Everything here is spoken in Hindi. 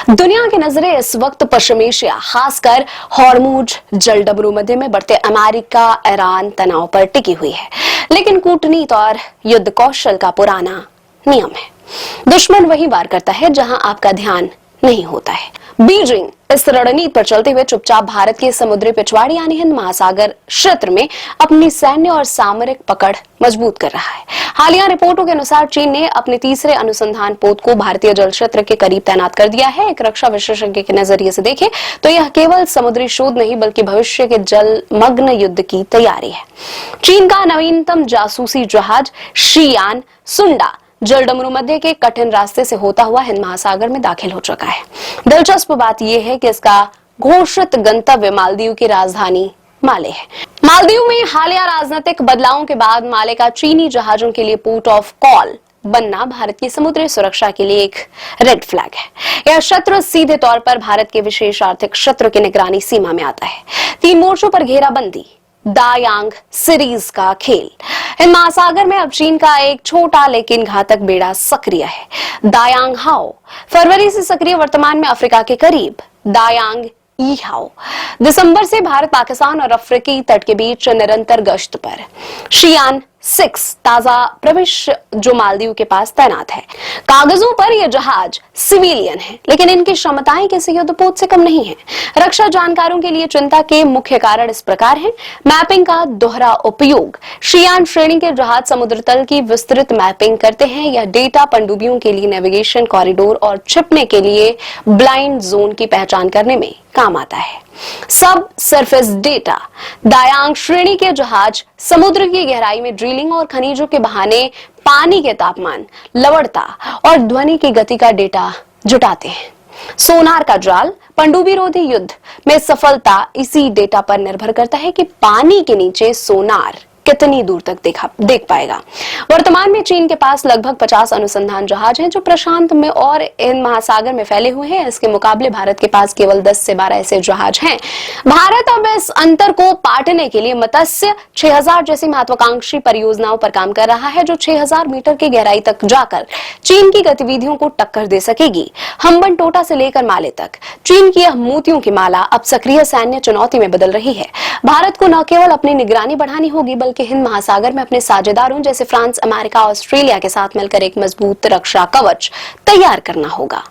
दुनिया की नजरें इस वक्त पश्चिम एशिया, खासकर हॉर्मुज जलडमरू मध्य में बढ़ते अमेरिका ईरान तनाव पर टिकी हुई है। लेकिन कूटनीति और युद्ध कौशल का पुराना नियम है, दुश्मन वही वार करता है जहां आपका ध्यान नहीं होता है। बीजिंग इस रणनीति पर चलते हुए चुपचाप भारत के समुद्री पिछवाड़ी यानी हिंद महासागर क्षेत्र में अपनी सैन्य और सामरिक पकड़ मजबूत कर रहा है। हालिया रिपोर्टों के अनुसार चीन ने अपने तीसरे अनुसंधान पोत को भारतीय जल क्षेत्र के करीब तैनात कर दिया है। एक रक्षा विशेषज्ञ के नजरिए से देखें तो यह केवल समुद्री शोध नहीं बल्कि भविष्य के जलमग्न युद्ध की तैयारी है। चीन का नवीनतम जासूसी जहाज शीयान सुंडा जलडमरू मध्य के कठिन रास्ते से होता हुआ हिंद महासागर में दाखिल हो चुका है। दिलचस्प बात यह है कि इसका घोषित गंतव्य मालदीव की राजधानी माले है। मालदीव में हालिया राजनीतिक बदलावों के बाद माले का चीनी जहाजों के लिए पोर्ट ऑफ कॉल बनना भारत की समुद्री सुरक्षा के लिए एक रेड फ्लैग है। यह क्षेत्र सीधे तौर पर भारत के विशेष आर्थिक क्षेत्र की निगरानी सीमा में आता है। 3 मोर्चों पर घेराबंदी, दायांग सीरीज का खेल। हिंद महासागर में अब चीन का एक छोटा लेकिन घातक बेड़ा सक्रिय है। दायांग हाओ फरवरी से सक्रिय, वर्तमान में अफ्रीका के करीब। दायांग ई हाओ दिसंबर से भारत, पाकिस्तान और अफ्रीकी तट के बीच निरंतर गश्त पर। शियान 6 ताजा प्रवेश जो मालदीव के पास तैनात है। कागजों पर यह जहाज सिविलियन है, लेकिन इनकी क्षमताएं किसी युद्धपोत से कम नहीं है। रक्षा जानकारों के लिए चिंता के मुख्य कारण इस प्रकार हैं। मैपिंग का दोहरा उपयोग। शियान श्रेणी के जहाज समुद्र तल की विस्तृत मैपिंग करते हैं। यह डेटा पनडुब्बियों के लिए नेविगेशन कॉरिडोर और छिपने के लिए ब्लाइंड जोन की पहचान करने में काम आता है। सब सरफेस डेटा। दायांग श्रेणी के जहाज समुद्र की गहराई में ड्रिलिंग और खनिजों के बहाने पानी के तापमान, लवणता और ध्वनि की गति का डेटा जुटाते हैं। सोनार का जाल। पनडुब्बी रोधी युद्ध में सफलता इसी डेटा पर निर्भर करता है कि पानी के नीचे सोनार कितनी दूर तक देख पाएगा। वर्तमान में चीन के पास लगभग 50 अनुसंधान जहाज हैं जो प्रशांत में और हिंद महासागर में फैले हुए हैं। इसके मुकाबले भारत के पास केवल 10 से 12 ऐसे जहाज हैं। भारत अब इस अंतर को पाटने के लिए मत्स्य 6000 जैसी महत्वाकांक्षी परियोजनाओं पर काम कर रहा है, जो 6000 मीटर की गहराई तक जाकर चीन की गतिविधियों को टक्कर दे सकेगी। हम्बनटोटा से लेकर माले तक चीन की यह मोतियों की माला अब सक्रिय सैन्य चुनौती में बदल रही है। भारत को न केवल अपनी निगरानी बढ़ानी होगी बल्कि हिंद महासागर में अपने साझेदारों जैसे फ्रांस, अमेरिका, ऑस्ट्रेलिया के साथ मिलकर एक मजबूत रक्षा कवच तैयार करना होगा।